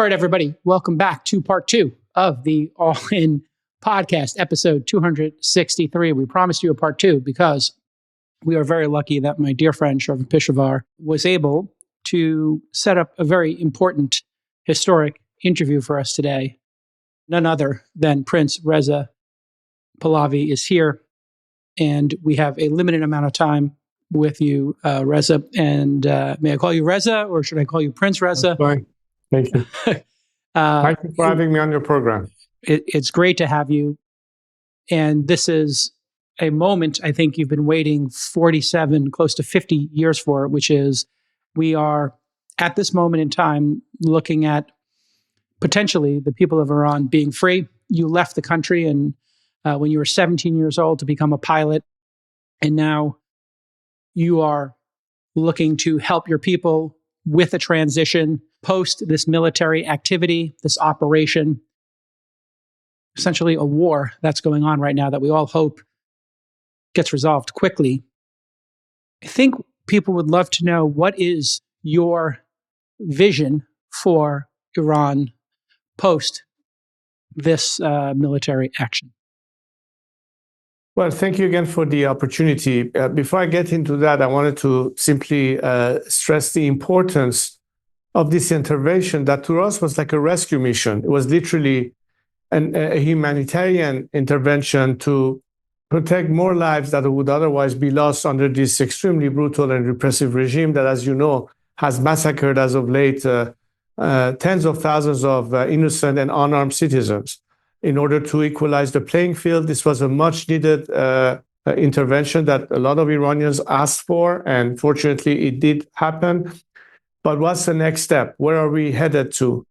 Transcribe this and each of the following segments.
All right, everybody, welcome back to part two of the All In podcast, episode 263. We promised you a part two because we are very lucky that my dear friend Shervin Pishevar was able to set up a very important, historic interview for us today. None other than Prince Reza Pahlavi is here, and we have a limited amount of time with you, Reza. And may I call you Reza, or should I call you Prince Reza? That's fine. Thank you. Thank you for having me on your program. It's great to have you. And this is a moment I think you've been waiting 47, close to 50 years for, which is we are at this moment in time looking at potentially the people of Iran being free. You left the country and when you were 17 years old to become a pilot. And now you are looking to help your people with a transition post this military activity, this operation, essentially a war that's going on right now that we all hope gets resolved quickly. I think people would love to know, what is your vision for Iran post this military action? Well, thank you again for the opportunity. Before I get into that, I wanted to simply stress the importance of this intervention that to us was like a rescue mission. It was literally a humanitarian intervention to protect more lives that would otherwise be lost under this extremely brutal and repressive regime that, as you know, has massacred as of late tens of thousands of innocent and unarmed citizens. In order to equalize the playing field, this was a much needed intervention that a lot of Iranians asked for, and fortunately it did happen. But what's the next step? Where are we headed to?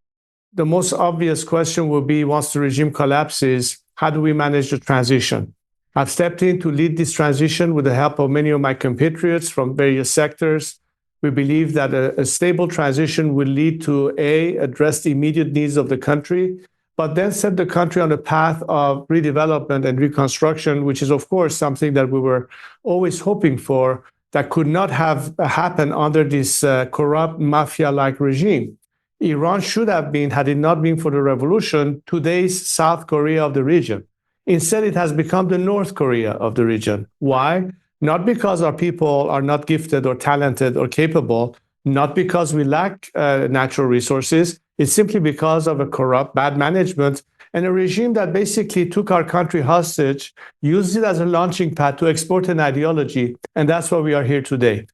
The most obvious question will be, once the regime collapses, how do we manage the transition? I've stepped in to lead this transition with the help of many of my compatriots from various sectors. We believe that a stable transition will lead to address the immediate needs of the country, but then set the country on a path of redevelopment and reconstruction, which is, of course, something that we were always hoping for, that could not have happened under this corrupt mafia-like regime. Iran should have been, had it not been for the revolution, today's South Korea of the region. Instead, it has become the North Korea of the region. Why? Not because our people are not gifted or talented or capable, not because we lack natural resources. It's simply because of a corrupt, bad management and a regime that basically took our country hostage, used it as a launching pad to export an ideology, and that's why we are here today.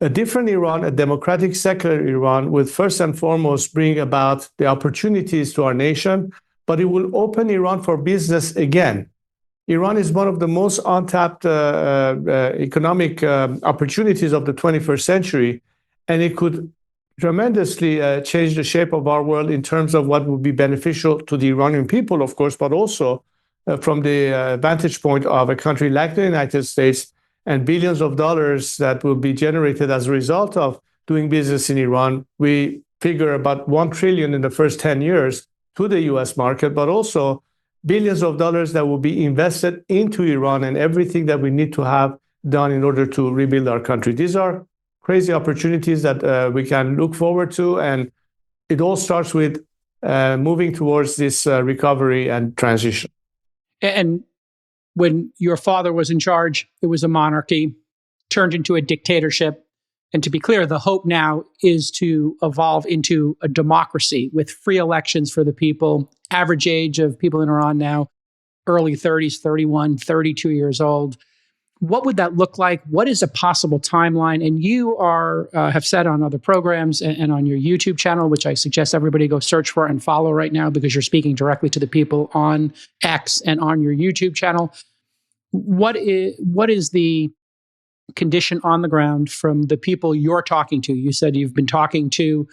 A different Iran, a democratic, secular Iran, will first and foremost bring about the opportunities to our nation, but it will open Iran for business again. Iran is one of the most untapped economic opportunities of the 21st century, and it could tremendously change the shape of our world in terms of what would be beneficial to the Iranian people, of course, but also from the vantage point of a country like the United States and billions of dollars that will be generated as a result of doing business in Iran. We figure about $1 trillion in the first 10 years to the US market, but also billions of dollars that will be invested into Iran and everything that we need to have done in order to rebuild our country. These are crazy opportunities that we can look forward to, and it all starts with moving towards this recovery and transition. And when your father was in charge, it was a monarchy, turned into a dictatorship. And to be clear, the hope now is to evolve into a democracy with free elections for the people. Average age of people in Iran now, early 30s, 31, 32 years old. What would that look like? What is a possible timeline? And you have said on other programs and on your YouTube channel, which I suggest everybody go search for and follow right now, because you're speaking directly to the people on X and on your YouTube channel. What is the condition on the ground from the people you're talking to? You said you've been talking to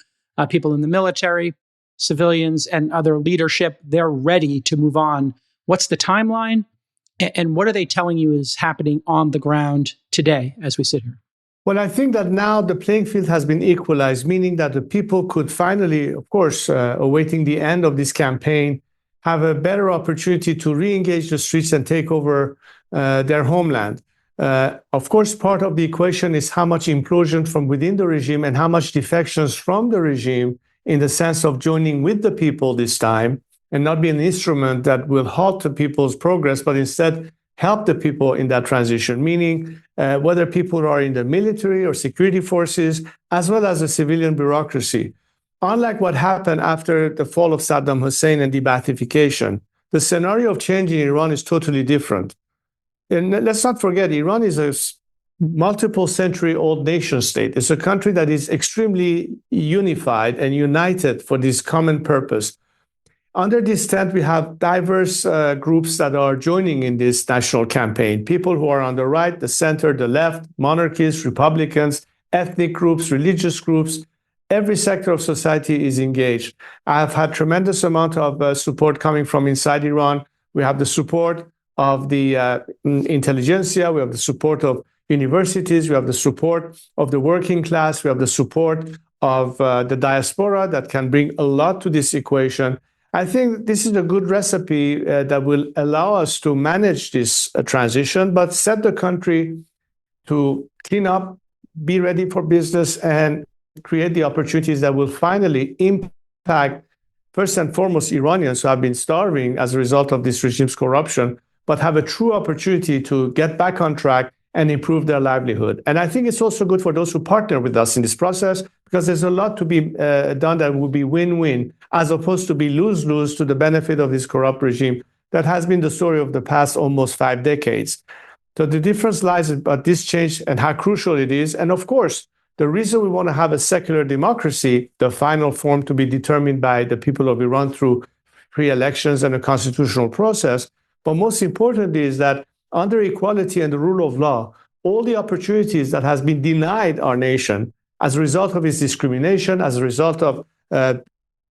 people in the military, civilians, and other leadership. They're ready to move on. What's the timeline? And what are they telling you is happening on the ground today as we sit here? Well, I think that now the playing field has been equalized, meaning that the people could finally, of course, awaiting the end of this campaign, have a better opportunity to re-engage the streets and take over their homeland. Of course, part of the equation is how much implosion from within the regime and how much defections from the regime in the sense of joining with the people this time and not be an instrument that will halt the people's progress, but instead help the people in that transition, meaning whether people are in the military or security forces, as well as the civilian bureaucracy. Unlike what happened after the fall of Saddam Hussein and de-Baathification, the scenario of change in Iran is totally different. And let's not forget, Iran is a multiple century old nation state. It's a country that is extremely unified and united for this common purpose. Under this tent, we have diverse groups that are joining in this national campaign. People who are on the right, the center, the left, monarchists, Republicans, ethnic groups, religious groups. Every sector of society is engaged. I've had tremendous amount of support coming from inside Iran. We have the support of the intelligentsia. We have the support of universities. We have the support of the working class. We have the support of the diaspora that can bring a lot to this equation. I think this is a good recipe that will allow us to manage this transition, but set the country to clean up, be ready for business, and create the opportunities that will finally impact, first and foremost, Iranians who have been starving as a result of this regime's corruption, but have a true opportunity to get back on track and improve their livelihood. And I think it's also good for those who partner with us in this process, because there's a lot to be done that will be win-win, as opposed to be lose-lose to the benefit of this corrupt regime that has been the story of the past almost 5 decades. So the difference lies about this change and how crucial it is. And of course, the reason we want to have a secular democracy, the final form to be determined by the people of Iran through free elections and a constitutional process, but most importantly is that under equality and the rule of law, all the opportunities that has been denied our nation as a result of its discrimination, as a result of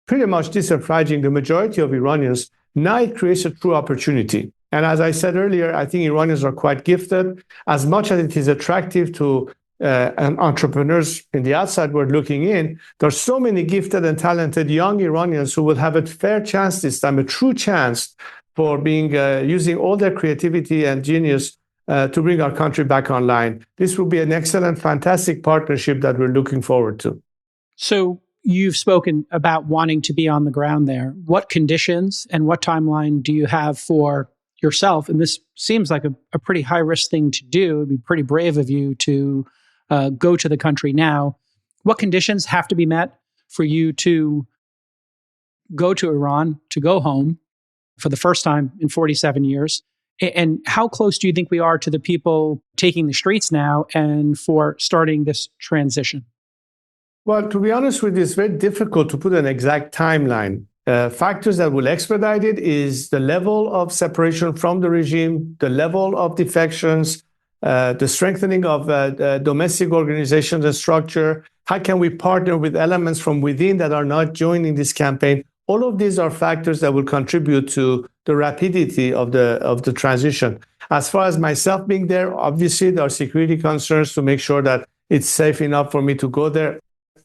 pretty much disenfranchising the majority of Iranians, now it creates a true opportunity. And as I said earlier, I think Iranians are quite gifted. As much as it is attractive to entrepreneurs in the outside world looking in, there are so many gifted and talented young Iranians who will have a fair chance this time, a true chance for being using all their creativity and genius to bring our country back online. This will be an excellent, fantastic partnership that we're looking forward to. So you've spoken about wanting to be on the ground there. What conditions and what timeline do you have for yourself? And this seems like a pretty high-risk thing to do. It'd be pretty brave of you to go to the country now. What conditions have to be met for you to go to Iran, to go home for the first time in 47 years? And how close do you think we are to the people taking the streets now and for starting this transition? Well, to be honest with you, it's very difficult to put an exact timeline. Factors that will expedite it is the level of separation from the regime, the level of defections, the strengthening of domestic organizations and structure. How can we partner with elements from within that are not joining this campaign? All of these are factors that will contribute to the rapidity of the transition. As far as myself being there, obviously there are security concerns to make sure that it's safe enough for me to go there.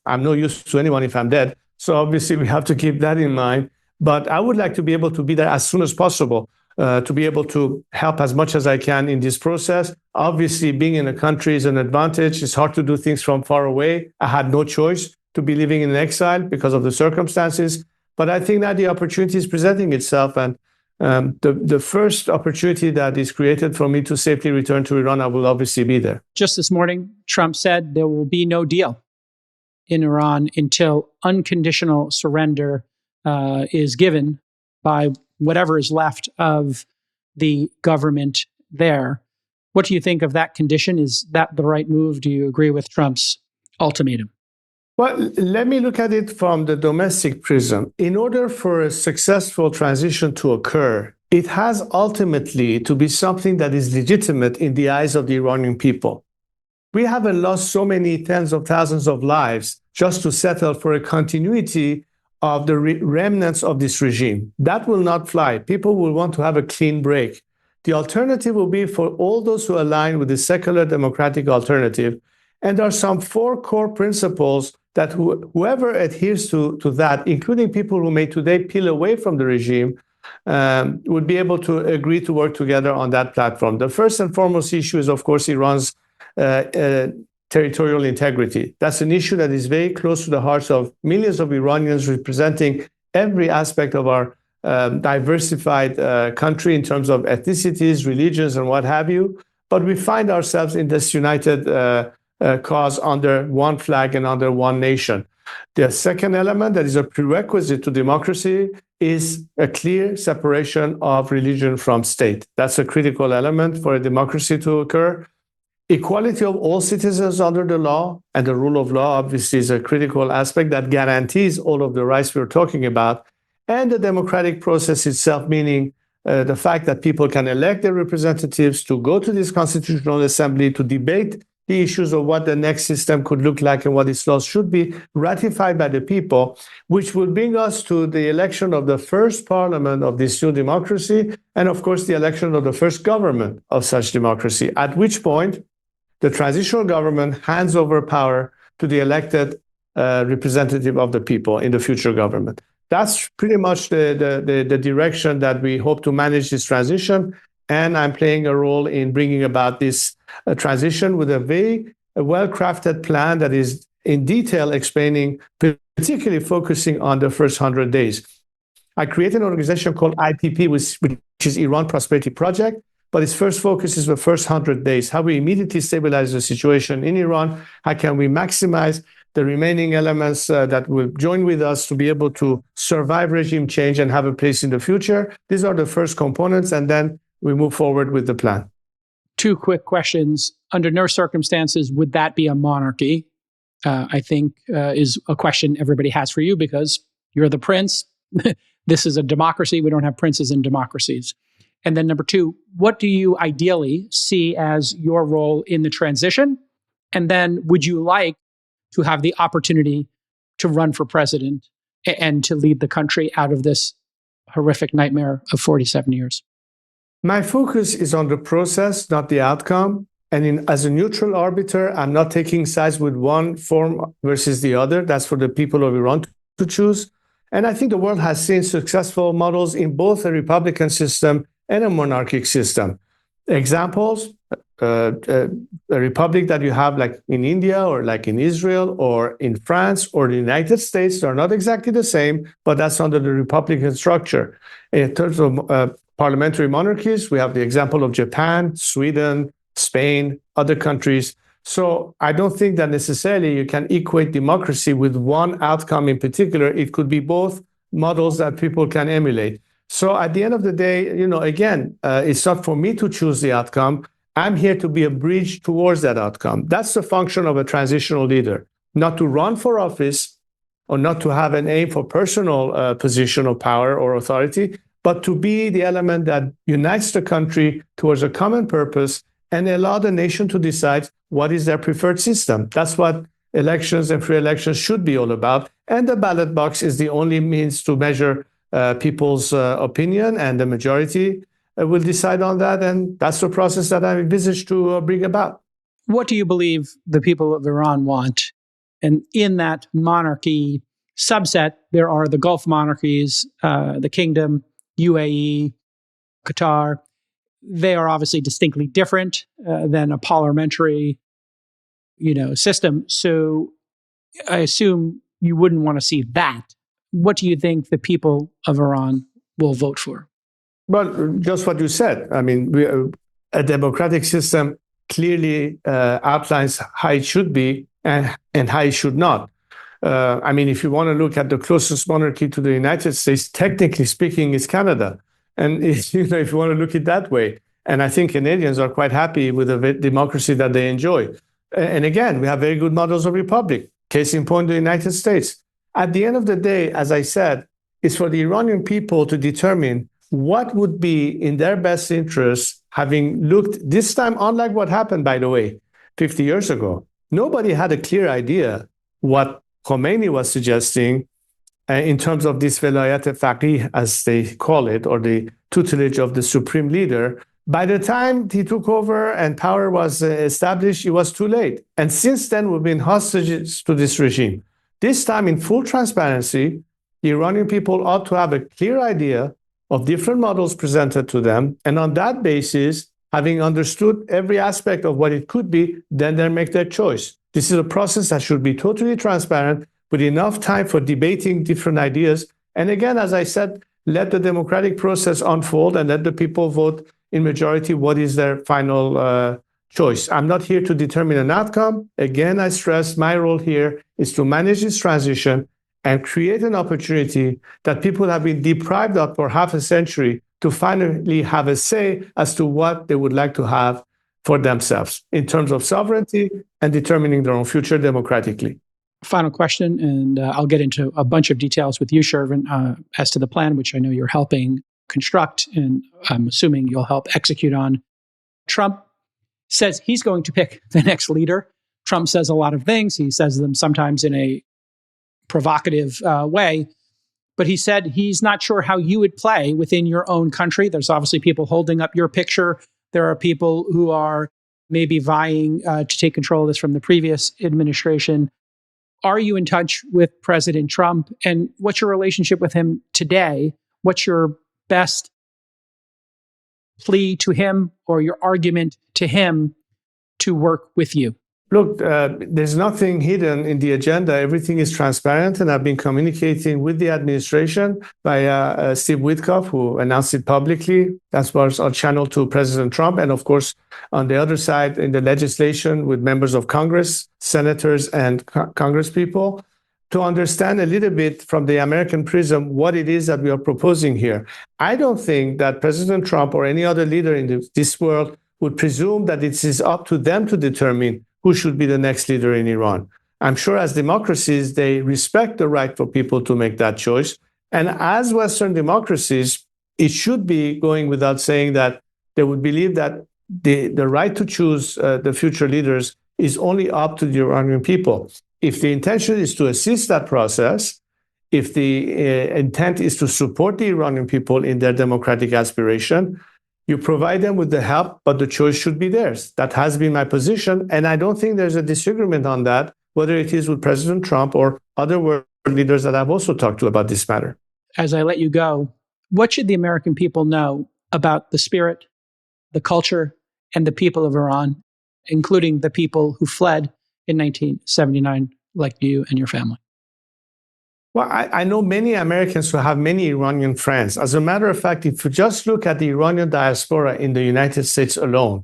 I'm no use to anyone if I'm dead. So obviously we have to keep that in mind. But I would like to be able to be there as soon as possible, to be able to help as much as I can in this process. Obviously, being in a country is an advantage. It's hard to do things from far away. I had no choice to be living in exile because of the circumstances. But I think that the opportunity is presenting itself. And the first opportunity that is created for me to safely return to Iran, I will obviously be there. Just this morning, Trump said there will be no deal in Iran until unconditional surrender is given by whatever is left of the government there. What do you think of that condition? Is that the right move? Do you agree with Trump's ultimatum? Well, let me look at it from the domestic prism. In order for a successful transition to occur, it has ultimately to be something that is legitimate in the eyes of the Iranian people. We haven't lost so many tens of thousands of lives just to settle for a continuity of the remnants of this regime. That will not fly. People will want to have a clean break. The alternative will be for all those who align with the secular democratic alternative. And there are some 4 core principles that whoever adheres to that, including people who may today peel away from the regime, would be able to agree to work together on that platform. The first and foremost issue is, of course, Iran's territorial integrity. That's an issue that is very close to the hearts of millions of Iranians, representing every aspect of our diversified country in terms of ethnicities, religions, and what have you. But we find ourselves in this united cause under one flag and under one nation. The second element that is a prerequisite to democracy is a clear separation of religion from state. That's a critical element for a democracy to occur. Equality of all citizens under the law, and the rule of law obviously is a critical aspect that guarantees all of the rights we're talking about. And the democratic process itself, meaning the fact that people can elect their representatives to go to this constitutional assembly to debate the issues of what the next system could look like and what its laws should be, ratified by the people, which will bring us to the election of the first parliament of this new democracy, and of course the election of the first government of such democracy, at which point the transitional government hands over power to the elected representative of the people in the future government. That's pretty much the direction that we hope to manage this transition. And I'm playing a role in bringing about this transition with a very well-crafted plan that is in detail explaining, particularly focusing on the first 100 days. I created an organization called IPP, which is Iran Prosperity Project, but its first focus is the first 100 days, how we immediately stabilize the situation in Iran, how can we maximize the remaining elements that will join with us to be able to survive regime change and have a place in the future. These are the first components, and then we move forward with the plan. Two quick questions. Under no circumstances would that be a monarchy? I think is a question everybody has for you because you're the prince. This is a democracy. We don't have princes in democracies. And then number two, what do you ideally see as your role in the transition? And then would you like to have the opportunity to run for president and to lead the country out of this horrific nightmare of 47 years? My focus is on the process, not the outcome. And as a neutral arbiter, I'm not taking sides with one form versus the other. That's for the people of Iran to choose. And I think the world has seen successful models in both a republican system and a monarchic system. Examples, a republic that you have like in India or like in Israel or in France or the United States, they're not exactly the same, but that's under the republican structure. In terms of parliamentary monarchies, we have the example of Japan, Sweden, Spain, other countries. So I don't think that necessarily you can equate democracy with one outcome in particular. It could be both models that people can emulate. So at the end of the day, again, it's not for me to choose the outcome. I'm here to be a bridge towards that outcome. That's the function of a transitional leader, not to run for office or not to have an aim for personal position of power or authority, but to be the element that unites the country towards a common purpose and allow the nation to decide what is their preferred system. That's what elections and free elections should be all about. And the ballot box is the only means to measure people's opinion, and the majority will decide on that. And that's the process that I envisage to bring about. What do you believe the people of Iran want? And in that monarchy subset, there are the Gulf monarchies, the kingdom, UAE, Qatar. They are obviously distinctly different than a parliamentary, system. So I assume you wouldn't want to see that. What do you think the people of Iran will vote for? Well, just what you said. I mean, a democratic system clearly outlines how it should be and how it should not. If you want to look at the closest monarchy to the United States, technically speaking, is Canada. And if you want to look at it that way, and I think Canadians are quite happy with the democracy that they enjoy. And again, we have very good models of republic. Case in point, the United States. At the end of the day, as I said, it's for the Iranian people to determine what would be in their best interest, having looked this time, unlike what happened, by the way, 50 years ago. Nobody had a clear idea what Khomeini was suggesting in terms of this velayat faqih, as they call it, or the tutelage of the supreme leader. By the time he took over and power was established, it was too late. And since then, we've been hostages to this regime. This time, in full transparency, the Iranian people ought to have a clear idea of different models presented to them. And on that basis, having understood every aspect of what it could be, then they make their choice. This is a process that should be totally transparent with enough time for debating different ideas. And again, as I said, let the democratic process unfold and let the people vote in majority what is their final choice. I'm not here to determine an outcome. Again, I stress my role here is to manage this transition and create an opportunity that people have been deprived of for half a century to finally have a say as to what they would like to have for themselves in terms of sovereignty and determining their own future democratically. Final question, and I'll get into a bunch of details with you, Shervin, as to the plan, which I know you're helping construct, and I'm assuming you'll help execute on. Trump says he's going to pick the next leader. Trump says a lot of things. He says them sometimes in a provocative way, but he said he's not sure how you would play within your own country. There's obviously people holding up your picture. There are people who are maybe vying to take control of this from the previous administration. Are you in touch with President Trump? And what's your relationship with him today? What's your best plea to him or your argument to him to work with you? Look, there's nothing hidden in the agenda. Everything is transparent, and I've been communicating with the administration via Steve Witkoff, who announced it publicly. That was our channel to President Trump. And of course, on the other side, in the legislation with members of Congress, senators, and congresspeople, to understand a little bit from the American prism what it is that we are proposing here. I don't think that President Trump or any other leader in this world would presume that it is up to them to determine who should be the next leader in Iran. I'm sure as democracies, they respect the right for people to make that choice. And as Western democracies, it should be going without saying that they would believe that the right to choose the future leaders is only up to the Iranian people. If the intention is to assist that process, if the intent is to support the Iranian people in their democratic aspiration, you provide them with the help, but the choice should be theirs. That has been my position, and I don't think there's a disagreement on that, whether it is with President Trump or other world leaders that I've also talked to about this matter. As I let you go, what should the American people know about the spirit, the culture, and the people of Iran, including the people who fled in 1979, like you and your family? Well, I know many Americans who have many Iranian friends. As a matter of fact, if you just look at the Iranian diaspora in the United States alone,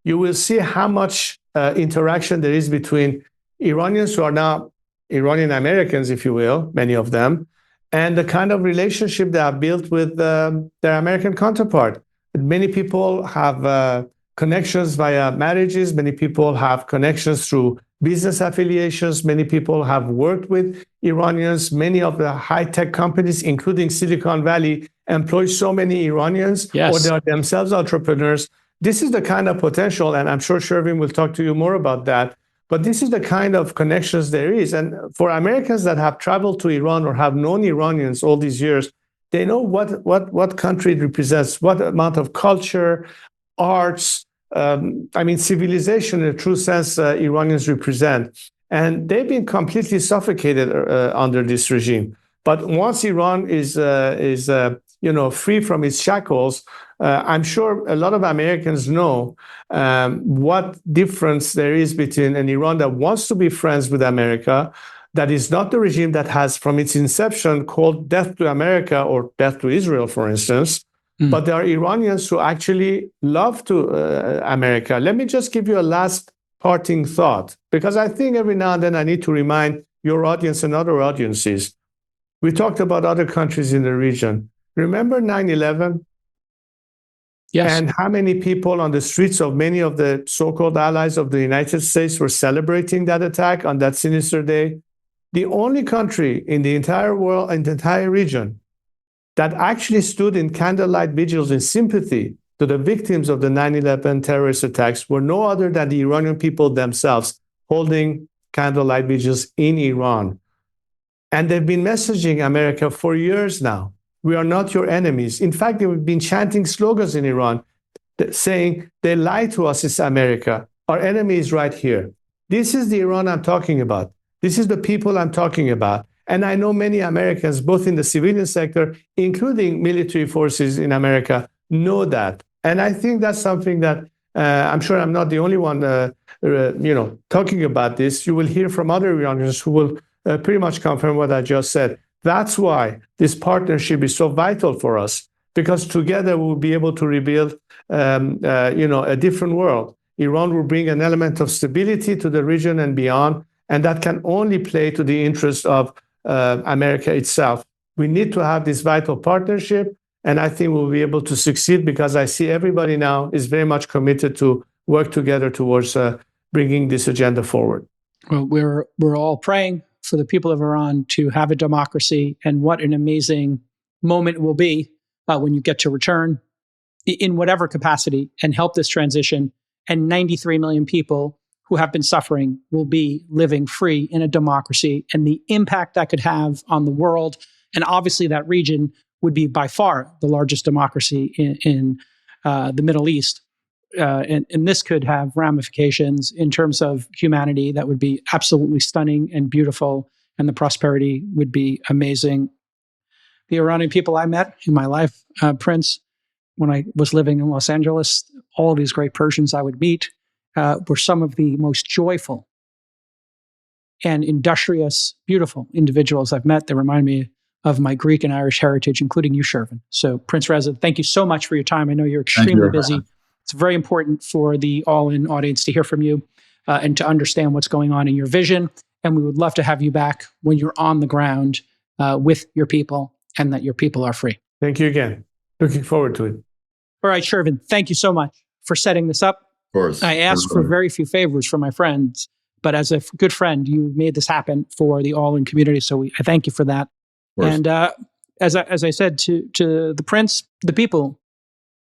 you will see how much interaction there is between Iranians who are now Iranian Americans, if you will, many of them, and the kind of relationship they have built with their American counterpart. Many people have connections via marriages. Many people have connections through business affiliations. Many people have worked with Iranians. Many of the high-tech companies, including Silicon Valley, employ so many Iranians, Yes. or they are themselves entrepreneurs. This is the kind of potential, and I'm sure Shervin will talk to you more about that, but this is the kind of connections there is. And for Americans that have traveled to Iran or have known Iranians all these years, they know what country it represents, what amount of culture, arts, civilization in a true sense Iranians represent. And they've been completely suffocated under this regime. But once Iran is free from its shackles, I'm sure a lot of Americans know what difference there is between an Iran that wants to be friends with America, that is not the regime that has from its inception called death to America or death to Israel, for instance. But there are Iranians who actually love to America. Let me just give you a last parting thought, because I think every now and then I need to remind your audience and other audiences. We talked about other countries in the region. Remember 9/11? Yes. And how many people on the streets of many of the so-called allies of the United States were celebrating that attack on that sinister day? The only country in the entire world, in the entire region, that actually stood in candlelight vigils in sympathy to the victims of the 9/11 terrorist attacks were no other than the Iranian people themselves, holding candlelight vigils in Iran. And they've been messaging America for years now. We are not your enemies. In fact, they've been chanting slogans in Iran saying, they lie to us, it's America. Our enemy is right here. This is the Iran I'm talking about. This is the people I'm talking about. And I know many Americans, both in the civilian sector, including military forces in America, know that. And I think that's something that I'm sure I'm not the only one talking about this, you will hear from other Iranians who will pretty much confirm what I just said. That's why this partnership is so vital for us, because together we'll be able to rebuild, a different world. Iran will bring an element of stability to the region and beyond, and that can only play to the interest of America itself. We need to have this vital partnership, and I think we'll be able to succeed because I see everybody now is very much committed to work together towards bringing this agenda forward. Well, we're all praying for the people of Iran to have a democracy, and what an amazing moment it will be when you get to return in whatever capacity and help this transition. And 93 million people who have been suffering will be living free in a democracy, and the impact that could have on the world. And obviously that region would be by far the largest democracy in the Middle East. And this could have ramifications in terms of humanity that would be absolutely stunning and beautiful, and the prosperity would be amazing. The Iranian people I met in my life, Prince, when I was living in Los Angeles, all these great Persians I would meet were some of the most joyful and industrious, beautiful individuals I've met. They remind me of my Greek and Irish heritage, including you, Shervin. So, Prince Reza, thank you so much for your time. I know you're extremely busy. It's very important for the All-In audience to hear from you and to understand what's going on in your vision. And we would love to have you back when you're on the ground with your people, and that your people are free. Thank you again. Looking forward to it. All right, Shervin, thank you so much for setting this up. Of course. I ask for very few favors from my friends, but as a good friend, you made this happen for the All-In community. So I thank you for that. And as I said to the Prince, the people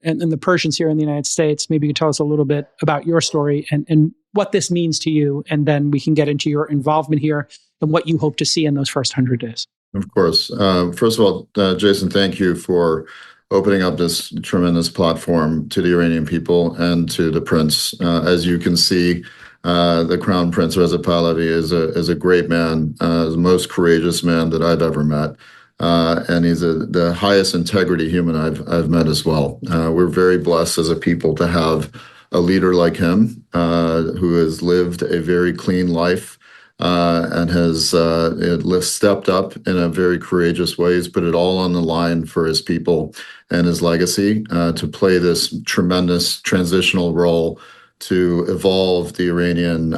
and the Persians here in the United States, maybe you could tell us a little bit about your story and what this means to you, and then we can get into your involvement here and what you hope to see in those first 100 days. Of course. First of all, Jason, thank you for opening up this tremendous platform to the Iranian people and to the Prince. As you can see, the Crown Prince Reza Pahlavi is a great man, the most courageous man that I've ever met. And he's the highest integrity human I've met as well. We're very blessed as a people to have a leader like him, who has lived a very clean life, and has stepped up in a very courageous way. He's put it all on the line for his people and his legacy, to play this tremendous transitional role to evolve the Iranian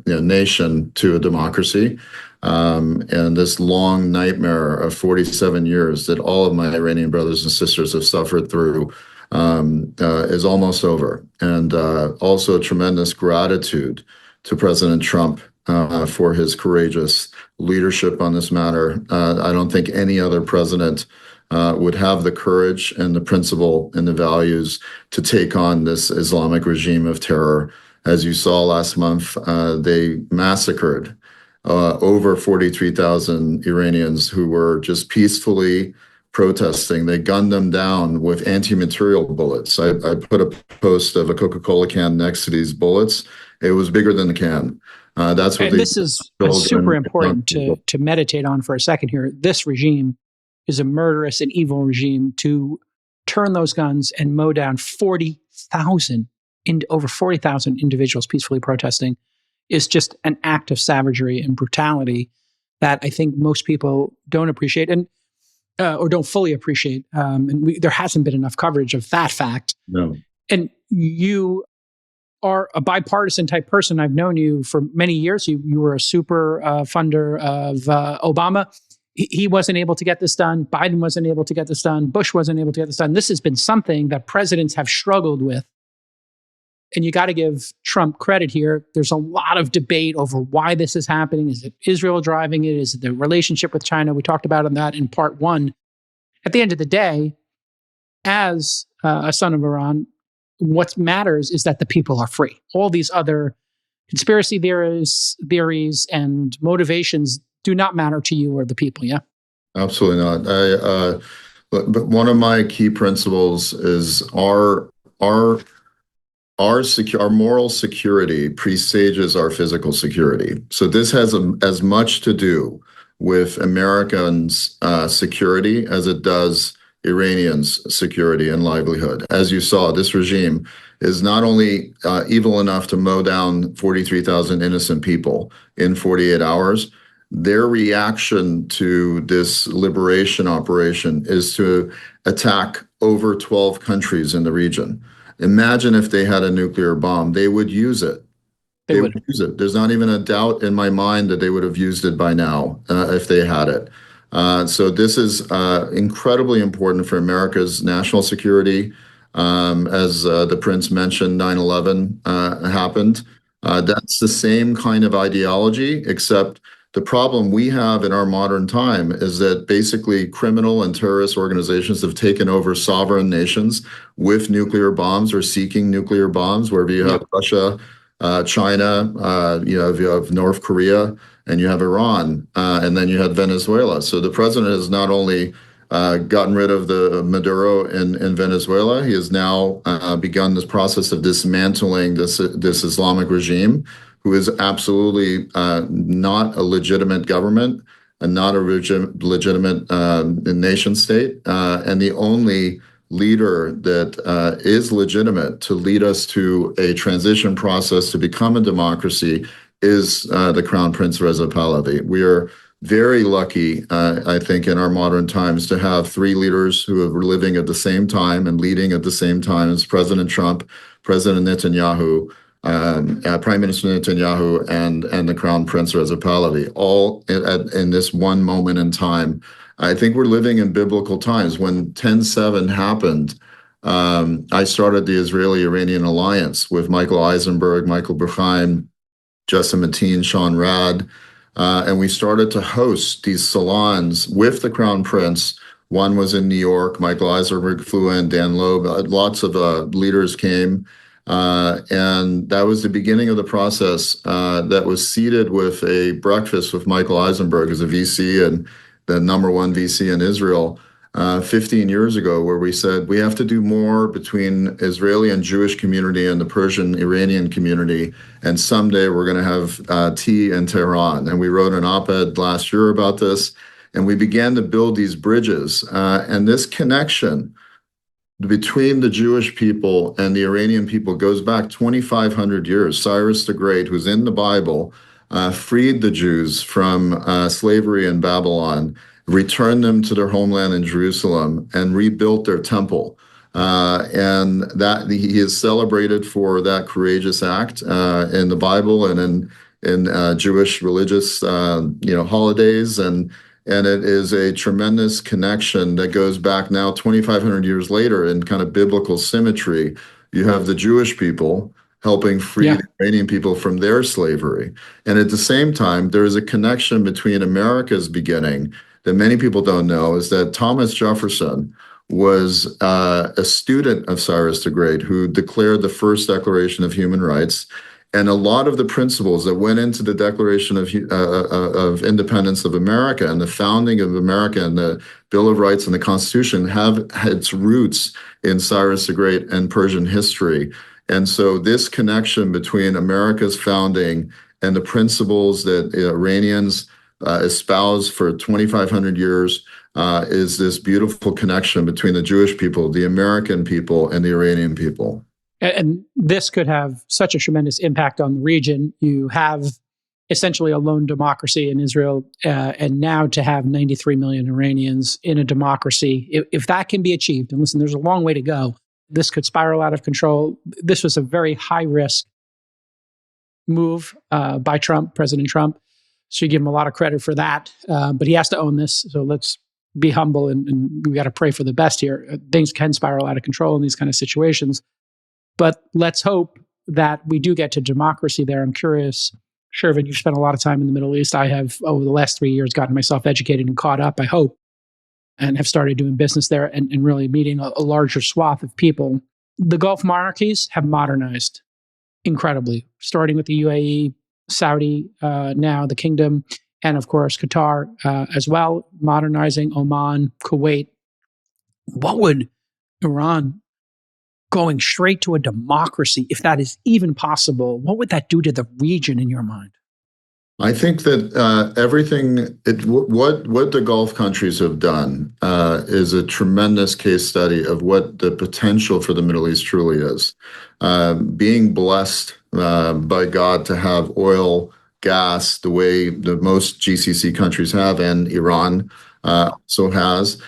nation to a democracy. And this long nightmare of 47 years that all of my Iranian brothers and sisters have suffered through is almost over. And also tremendous gratitude to President Trump for his courageous leadership on this matter. I don't think any other president would have the courage and the principle and the values to take on this Islamic regime of terror. As you saw last month, they massacred over 43,000 Iranians who were just peacefully protesting. They gunned them down with anti-material bullets. I put a post of a Coca-Cola can next to these bullets. It was bigger than the can. That's what. And this is super important to meditate on for a second here. This regime is a murderous and evil regime. To turn those guns and mow down over 40,000 individuals peacefully protesting is just an act of savagery and brutality that I think most people don't appreciate and or don't fully appreciate. And there hasn't been enough coverage of that fact. No. And you are a bipartisan type person. I've known you for many years. You were a super funder of Obama. He wasn't able to get this done. Biden wasn't able to get this done. Bush wasn't able to get this done. This has been something that presidents have struggled with. And you got to give Trump credit here. There's a lot of debate over why this is happening. Is it Israel driving it? Is it the relationship with China? We talked about that in part one. At the end of the day, as a son of Iran, what matters is that the people are free. All these other conspiracy theories and motivations do not matter to you or the people, yeah? Absolutely not. But one of my key principles is our moral security presages our physical security. So this has as much to do with Americans' security as it does Iranians' security and livelihood. As you saw, this regime is not only evil enough to mow down 43,000 innocent people in 48 hours, their reaction to this liberation operation is to attack over 12 countries in the region. Imagine if they had a nuclear bomb, they would use it. They would use it. There's not even a doubt in my mind that they would have used it by now if they had it. So this is incredibly important for America's national security. As the Prince mentioned, 9/11 happened. That's the same kind of ideology, except the problem we have in our modern time is that basically criminal and terrorist organizations have taken over sovereign nations with nuclear bombs or seeking nuclear bombs, wherever you have Russia, China, you have North Korea, and you have Iran, and then you had Venezuela. So the president has not only gotten rid of the Maduro in Venezuela, he has now begun this process of dismantling this Islamic regime, who is absolutely not a legitimate government and not a legitimate nation state, and the only leader that is legitimate to lead us to a transition process to become a democracy is the Crown Prince Reza Pahlavi. We are very lucky, I think, in our modern times to have three leaders who are living at the same time and leading at the same time as President Trump, President Netanyahu, Prime Minister Netanyahu, and the Crown Prince Reza Pahlavi, all in this one moment in time. I think we're living in biblical times. When 10/7 happened, I started the Israeli-Iranian alliance with Michael Eisenberg, Michael Bruchheim, Justin Mateen, Sean Rad, and we started to host these salons with the Crown Prince. One was in New York. Michael Eisenberg flew in, Dan Loeb, lots of leaders came. And that was the beginning of the process that was seeded with a breakfast with Michael Eisenberg as a VC and the #1 VC in Israel 15 years ago, where we said we have to do more between Israeli and Jewish community and the Persian Iranian community. And someday we're going to have tea in Tehran. And we wrote an op-ed last year about this. And we began to build these bridges. And this connection between the Jewish people and the Iranian people goes back 2,500 years. Cyrus the Great, who's in the Bible, freed the Jews from slavery in Babylon, returned them to their homeland in Jerusalem, and rebuilt their temple. And that he is celebrated for that courageous act in the Bible and in Jewish religious holidays. And it is a tremendous connection that goes back now 2,500 years later in kind of biblical symmetry. You have the Jewish people helping free the Iranian people from their slavery. And at the same time, there is a connection between America's beginning that many people don't know, is that Thomas Jefferson was a student of Cyrus the Great, who declared the first Declaration of Human Rights. And a lot of the principles that went into the Declaration of Independence of America and the founding of America and the Bill of Rights and the Constitution have its roots in Cyrus the Great and Persian history. And so this connection between America's founding and the principles that Iranians espouse for 2,500 years is this beautiful connection between the Jewish people, the American people, and the Iranian people. And this could have such a tremendous impact on the region. You have essentially a lone democracy in Israel, and now to have 93 million Iranians in a democracy, if that can be achieved, and listen, there's a long way to go, this could spiral out of control. This was a very high-risk move by Trump, President Trump. So you give him a lot of credit for that, but he has to own this. So let's be humble, and we got to pray for the best here. Things can spiral out of control in these kind of situations. But let's hope that we do get to democracy there. I'm curious, Shervin, you've spent a lot of time in the Middle East. I have, over the last 3 years, gotten myself educated and caught up, I hope, and have started doing business there and really meeting a larger swath of people. The Gulf monarchies have modernized incredibly, starting with the UAE, Saudi, now the Kingdom, and of course, Qatar as well, modernizing, Oman, Kuwait. What would Iran going straight to a democracy, if that is even possible, what would that do to the region in your mind? I think that what the Gulf countries have done is a tremendous case study of what the potential for the Middle East truly is. Being blessed by God to have oil, gas, the way the most GCC countries have, and Iran so has,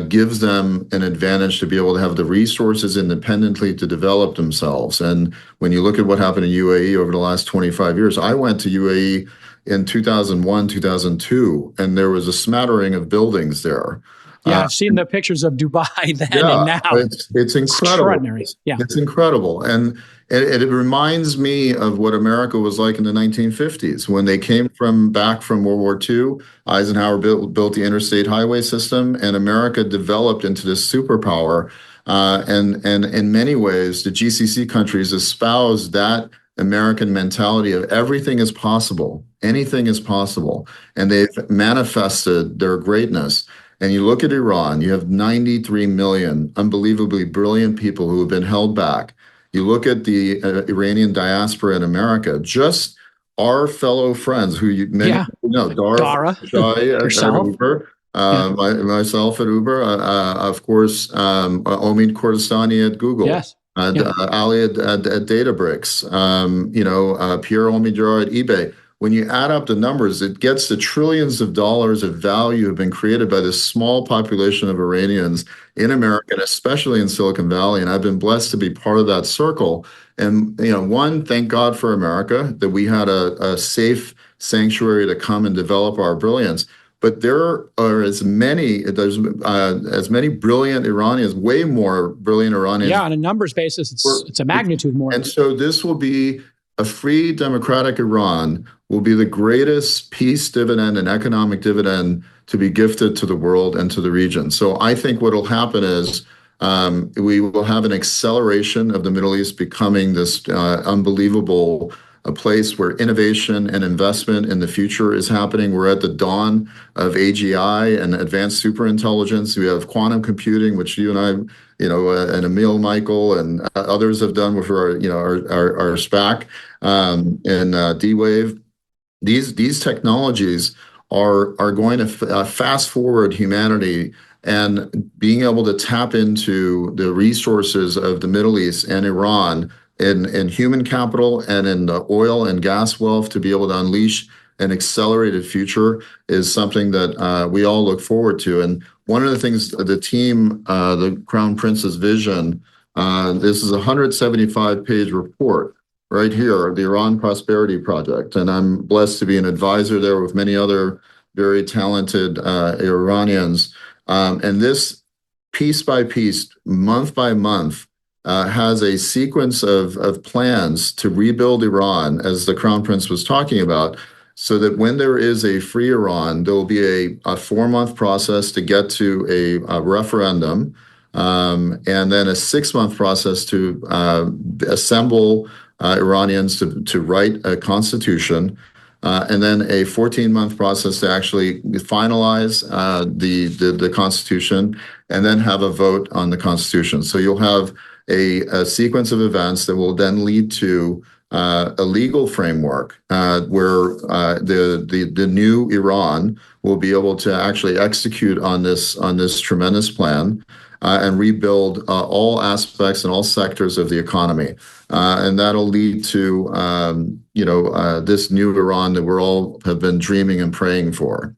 gives them an advantage to be able to have the resources independently to develop themselves. And when you look at what happened in UAE over the last 25 years, I went to UAE in 2001, 2002, and there was a smattering of buildings there. Yeah, I've seen the pictures of Dubai then and now. It's incredible. Extraordinary. Yeah. It's incredible. And it reminds me of what America was like in the 1950s when they came back from World War II. Eisenhower built the interstate highway system, and America developed into this superpower. And in many ways, the GCC countries espoused that American mentality of everything is possible, anything is possible, and they've manifested their greatness. And you look at Iran, you have 93 million unbelievably brilliant people who have been held back. You look at the Iranian diaspora in America, just our fellow friends who many know, Dara, yourself. Uber, myself at Uber, of course, Omid Kordestani at Google. Yes. Ali at Databricks, Pierre Omidyar at eBay. When you add up the numbers, it gets to trillions of dollars of value have been created by this small population of Iranians in America, and especially in Silicon Valley. And I've been blessed to be part of that circle. And, one, thank God for America that we had a safe sanctuary to come and develop our brilliance. But there's as many brilliant Iranians, way more brilliant Iranians. Yeah, on a numbers basis, it's a magnitude more. And so this will be a free democratic Iran will be the greatest peace dividend and economic dividend to be gifted to the world and to the region. So I think what will happen is we will have an acceleration of the Middle East becoming this unbelievable a place where innovation and investment in the future is happening. We're at the dawn of AGI and advanced superintelligence. We have quantum computing, which you and I, and Emil Michael and others have done with our SPAC and D-Wave. These technologies are going to fast forward humanity and being able to tap into the resources of the Middle East and Iran in human capital and in the oil and gas wealth to be able to unleash an accelerated future is something that we all look forward to. And one of the things the team, the Crown Prince's vision, this is a 175-page report right here, the Iran Prosperity Project. And I'm blessed to be an advisor there with many other very talented Iranians. And this piece by piece, month by month, has a sequence of plans to rebuild Iran, as the Crown Prince was talking about, so that when there is a free Iran, there will be a 4-month process to get to a referendum, and then a 6-month process to assemble Iranians to write a constitution, and then a 14-month process to actually finalize the constitution, and then have a vote on the constitution. So you'll have a sequence of events that will then lead to a legal framework where the new Iran will be able to actually execute on this tremendous plan and rebuild all aspects and all sectors of the economy, and that'll lead to this new Iran that we're all have been dreaming and praying for.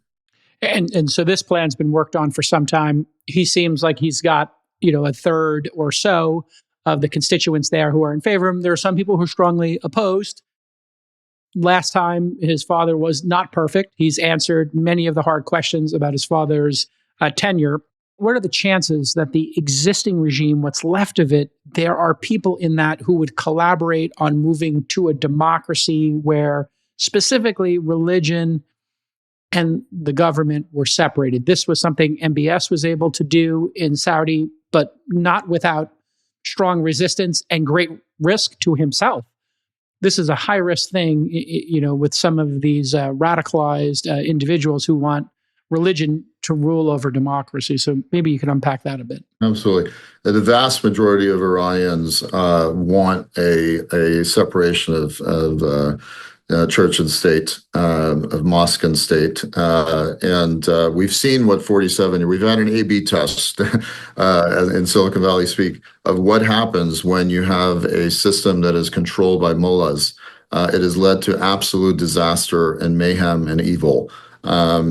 And so this plan's been worked on for some time. He seems like he's got a third or so of the constituents there who are in favor of him. There are some people who are strongly opposed. Last time, his father was not perfect. He's answered many of the hard questions about his father's tenure. What are the chances that the existing regime, what's left of it, there are people in that who would collaborate on moving to a democracy where specifically religion and the government were separated? This was something MBS was able to do in Saudi, but not without strong resistance and great risk to himself. This is a high-risk thing, with some of these radicalized individuals who want religion to rule over democracy. So maybe you can unpack that a bit. Absolutely. The vast majority of Iranians want a separation of church and state, of mosque and state. And we've seen what 47, we've had an A/B test in Silicon Valley speak of what happens when you have a system that is controlled by mullahs. It has led to absolute disaster and mayhem and evil. So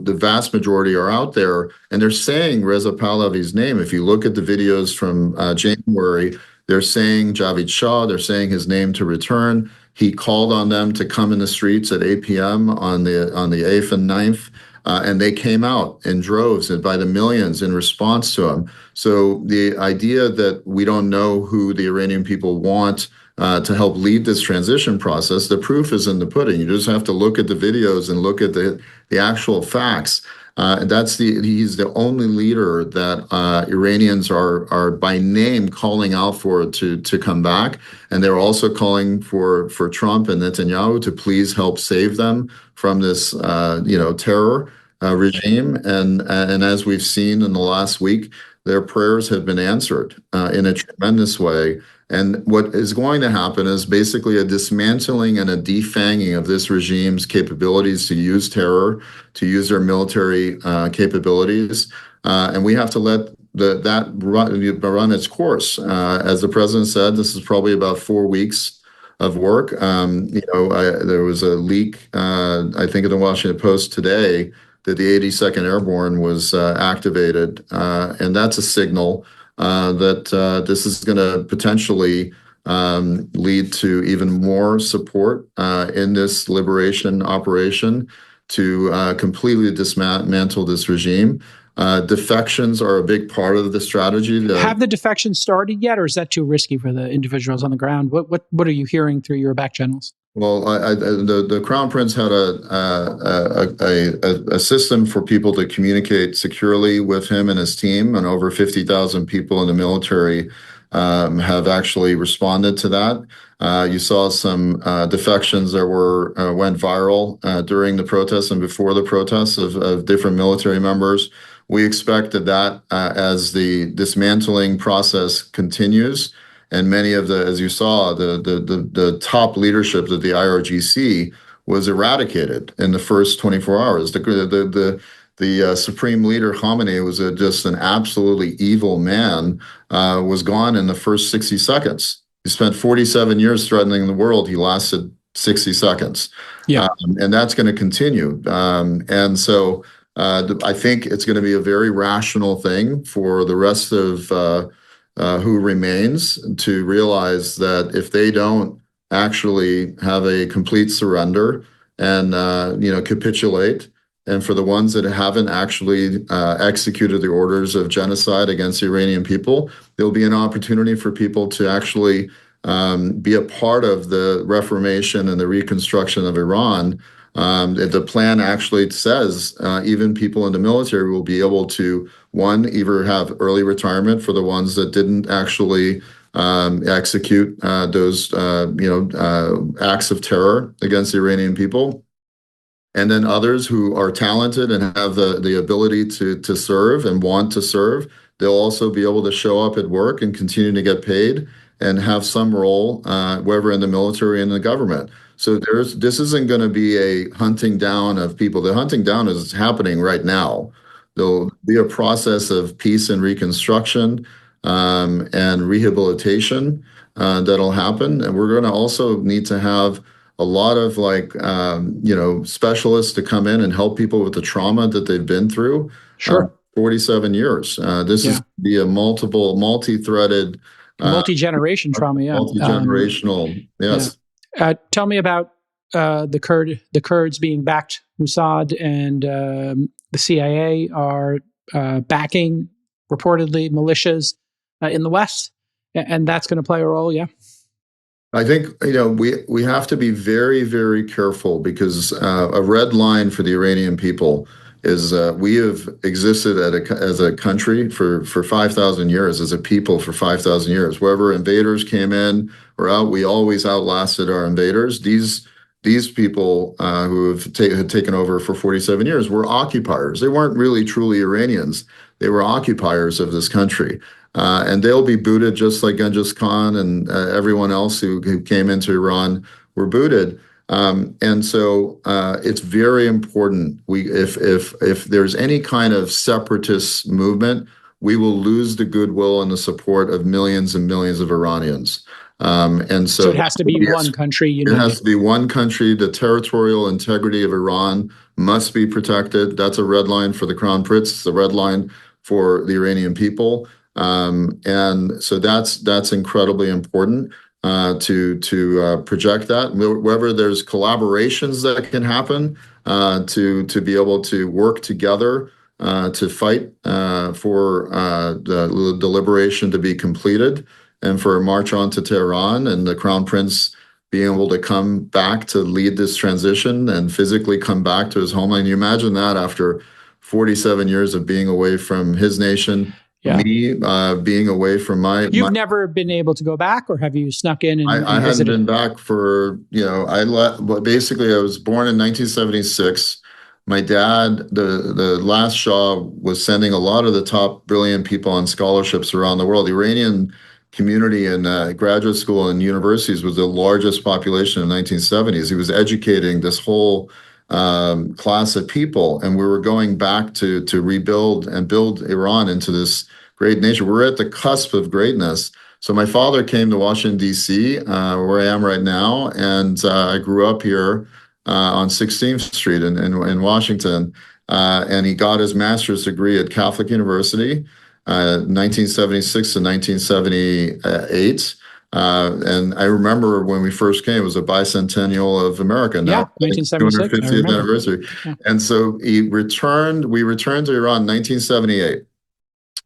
the vast majority are out there, and they're saying Reza Pahlavi's name. If you look at the videos from January, they're saying Javid Shah, they're saying his name to return. He called on them to come in the streets at 8 p.m. on the 8th and 9th, and they came out in droves and by the millions in response to him. So the idea that we don't know who the Iranian people want to help lead this transition process, the proof is in the pudding. You just have to look at the videos and look at the actual facts. He's the only leader that Iranians are by name calling out for to come back, and they're also calling for Trump and Netanyahu to please help save them from this terror regime. And as we've seen in the last week, their prayers have been answered in a tremendous way. And what is going to happen is basically a dismantling and a defanging of this regime's capabilities to use terror, to use their military capabilities. And we have to let that run its course. As the president said, this is probably about 4 weeks of work. There was a leak, I think, in the Washington Post today that the 82nd Airborne was activated. And that's a signal that this is going to potentially lead to even more support in this liberation operation to completely dismantle this regime. Defections are a big part of the strategy. Have the defections started yet, or is that too risky for the individuals on the ground? What are you hearing through your back channels? Well, the Crown Prince had a system for people to communicate securely with him and his team, and over 50,000 people in the military have actually responded to that. You saw some defections that went viral during the protests and before the protests of different military members. We expect that as the dismantling process continues, and many of as you saw, the top leadership of the IRGC was eradicated in the first 24 hours. The supreme leader Khamenei was just an absolutely evil man, was gone in the first 60 seconds. He spent 47 years threatening the world. He lasted 60 seconds. Yeah. And that's going to continue. And so I think it's going to be a very rational thing for the rest of who remains to realize that if they don't actually have a complete surrender and capitulate, and for the ones that haven't actually executed the orders of genocide against the Iranian people, there'll be an opportunity for people to actually be a part of the reformation and the reconstruction of Iran. The plan actually says even people in the military will be able to, one, either have early retirement for the ones that didn't actually execute those acts of terror against the Iranian people. And then others who are talented and have the ability to serve and want to serve, they'll also be able to show up at work and continue to get paid and have some role, whether in the military and the government. So this isn't going to be a hunting down of people. The hunting down is happening right now. There'll be a process of peace and reconstruction and rehabilitation that'll happen. And we're going to also need to have a lot of specialists to come in and help people with the trauma that they've been through. Sure. 47 years. This is be a multi-threaded, multi-generation trauma. Yeah. Multi-generational. Yes. Yeah. Tell me about the Kurds being backed. Mossad and the CIA are backing reportedly militias in the West, and that's going to play a role. Yeah. I think we have to be very, very careful because a red line for the Iranian people is we have existed as a country for 5,000 years, as a people for 5,000 years. Wherever invaders came in or out, we always outlasted our invaders. These people who had taken over for 47 years were occupiers. They weren't really truly Iranians. They were occupiers of this country. and they'll be booted just like Genghis Khan and everyone else who came into Iran were booted. And so it's very important. If there's any kind of separatist movement, we will lose the goodwill and the support of millions and millions of Iranians. And so it has to be one country united. It has to be one country. The territorial integrity of Iran must be protected. That's a red line for the Crown Prince. It's a red line for the Iranian people. And so that's incredibly important to project that. Whether there's collaborations that can happen to be able to work together to fight for the liberation to be completed and for a march on to Tehran and the Crown Prince being able to come back to lead this transition and physically come back to his homeland. You imagine that after 47 years of being away from his nation, me being away from my... You've never been able to go back, or have you snuck in and I hadn't been back for, basically I was born in 1976. My dad, the last Shah, was sending a lot of the top brilliant people on scholarships around the world. The Iranian community in graduate school and universities was the largest population in the 1970s. He was educating this whole class of people, and we were going back to rebuild and build Iran into this great nation. We're at the cusp of greatness. So my father came to Washington, D.C., where I am right now, and I grew up here on 16th Street in Washington, and he got his master's degree at Catholic University, 1976 to 1978. And I remember when we first came, it was a bicentennial of America. Now, 1976, 250th anniversary. Yeah. And so we returned to Iran in 1978,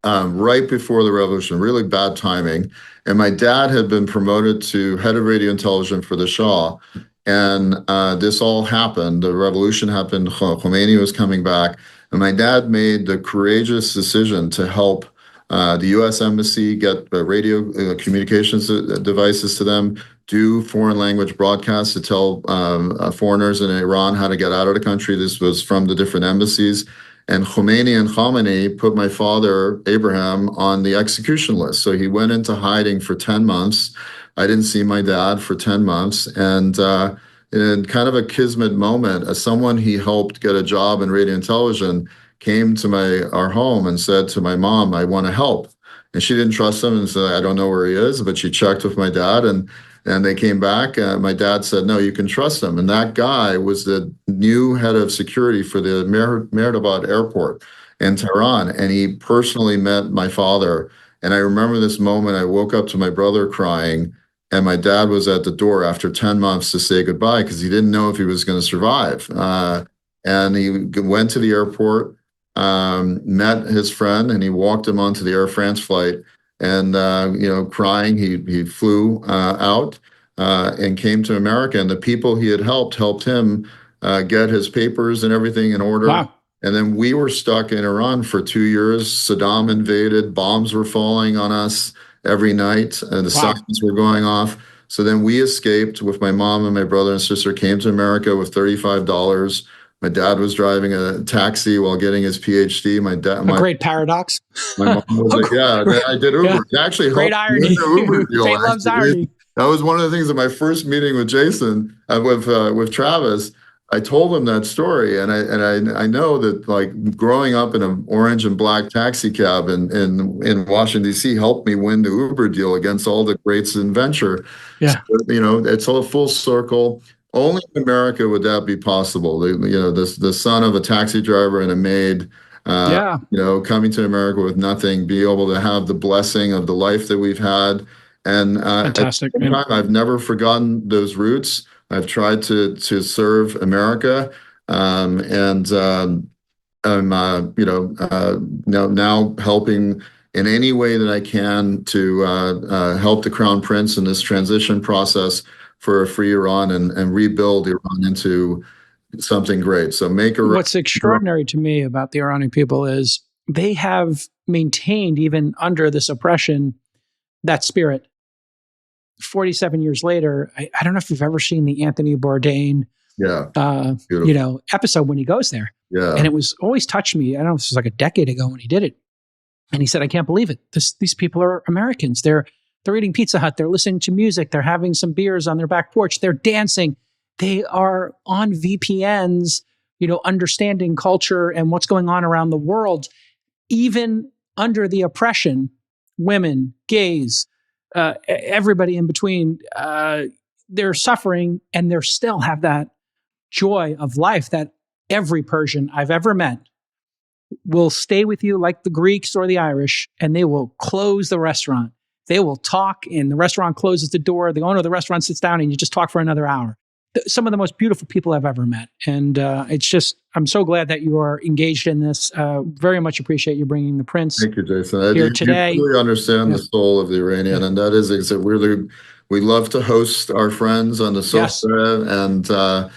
right before the revolution, really bad timing. And my dad had been promoted to head of radio and television for the Shah. And this all happened. The revolution happened. Khomeini was coming back. And my dad made the courageous decision to help the U.S. Embassy get radio communications devices to them, do foreign language broadcasts to tell foreigners in Iran how to get out of the country. This was from the different embassies. And Khomeini and Khamenei put my father, Abraham, on the execution list. So he went into hiding for 10 months. I didn't see my dad for 10 months. And in kind of a kismet moment, as someone he helped get a job in radio and television, came to our home and said to my mom, I want to help. And she didn't trust him and said, I don't know where he is, but she checked with my dad and they came back. My dad said, no, you can trust him. And that guy was the new head of security for the Mehrdabad airport in Tehran. And he personally met my father. And I remember this moment, I woke up to my brother crying, and my dad was at the door after 10 months to say goodbye because he didn't know if he was going to survive. And he went to the airport, met his friend, and he walked him onto the Air France flight. And crying, he flew out and came to America. And the people he had helped him get his papers and everything in order. Wow. And then we were stuck in Iran for 2 years. Saddam invaded. Bombs were falling on us every night. The sirens were going off. So then we escaped with my mom and my brother and sister, came to America with $35. My dad was driving a taxi while getting his PhD. A great paradox. My mom was like, yeah, I did Uber. It actually great irony. Uber deal. Fate loves irony. That was one of the things at my first meeting with Jason, with Travis. I told him that story, and I know that, like, growing up in an orange and black taxi cab in Washington, D.C. helped me win the Uber deal against all the greats in venture. Yeah. So, it's all full circle. Only in America would that be possible. The son of a taxi driver and a maid, coming to America with nothing, be able to have the blessing of the life that we've had. And fantastic. At the same time, I've never forgotten those roots. I've tried to serve America, and I'm now helping in any way that I can to help the Crown Prince in this transition process for a free Iran and rebuild Iran into something great. So what's extraordinary to me about the Iranian people is they have maintained, even under this oppression, that spirit. 47 years later, I don't know if you've ever seen the Anthony Bourdain episode when he goes there. Yeah. And it was always touched me. I don't know if this was like a decade ago when he did it. And he said, I can't believe it. These people are Americans. They're eating Pizza Hut. They're listening to music. They're having some beers on their back porch. They're dancing. They are on VPNs, understanding culture and what's going on around the world, even under the oppression. Women, gays, everybody in between, they're suffering, and they still have that joy of life that every Persian I've ever met will stay with you like the Greeks or the Irish, and they will close the restaurant. They will talk, and the restaurant closes the door. The owner of the restaurant sits down, and you just talk for another hour. Some of the most beautiful people I've ever met. And I'm so glad that you are engaged in this. Very much appreciate you bringing the Prince. Thank you, Jason. Here today. You really understand the soul of the Iranian, and that is really, we love to host our friends on the sofa,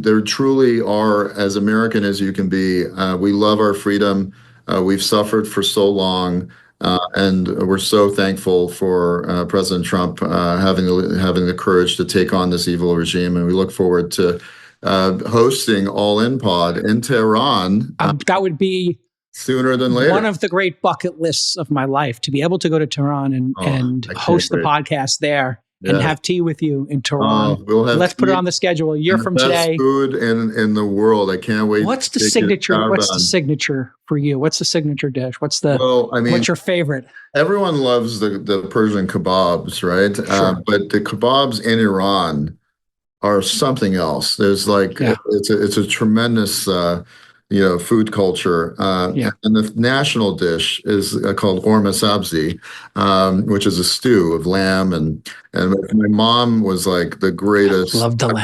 there truly are, as American as you can be. We love our freedom. We've suffered for so long. And we're so thankful for President Trump having the courage to take on this evil regime, and we look forward to hosting All In Pod in Tehran. That would be sooner than later. One of the great bucket lists of my life, to be able to go to Tehran and host the podcast there. And have tea with you in Tehran. Let's put it on the schedule a year from today. Best food in the world. I can't wait. What's the signature? What's the signature for you? What's the signature dish? What's your favorite? Everyone loves the Persian kebabs, right? Sure. But the kebabs in Iran are something else. There's it's a tremendous food culture. And the national dish is called orma sabzi, which is a stew of lamb. And my mom was like the greatest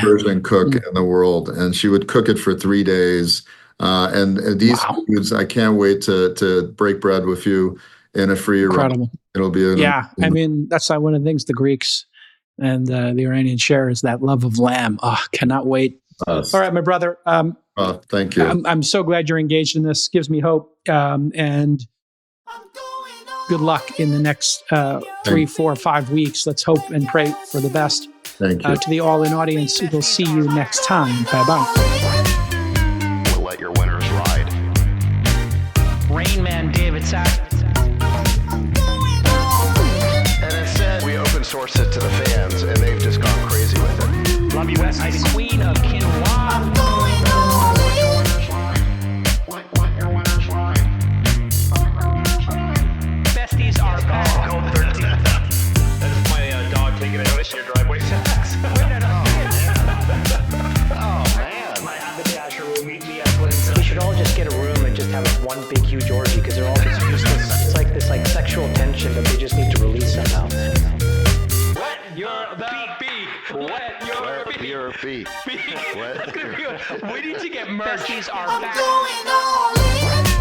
Persian cook in the world. And she would cook it for 3 days. And these foods, I can't wait to break bread with you in a free Incredible. It'll be that's one of the things the Greeks and the Iranians share is that love of lamb. Cannot wait. All right, my brother. Thank you. I'm so glad you're engaged in this. Gives me hope. And good luck in the next 3, 4, 5 weeks. Let's hope and pray for the best. Thank you. To the All In audience, we'll see you next time. Bye-bye. We'll let your winners ride. Rain Man David Sack. And instead, we open source it to the fans, and they've just gone crazy with it. Love you, West. Queen of Quinoa. Besties are back. Go 13. That's my dog taking a notice in your driveway. Oh, man. My haberdasher will meet me at Clinton. We should all just get a room and just have one big, huge orgy because they're all just useless. It's like this sexual tension that they just need to release somehow. Wet your beak. Wet your feet. Wet your feet. We need to get merch. Besties are back.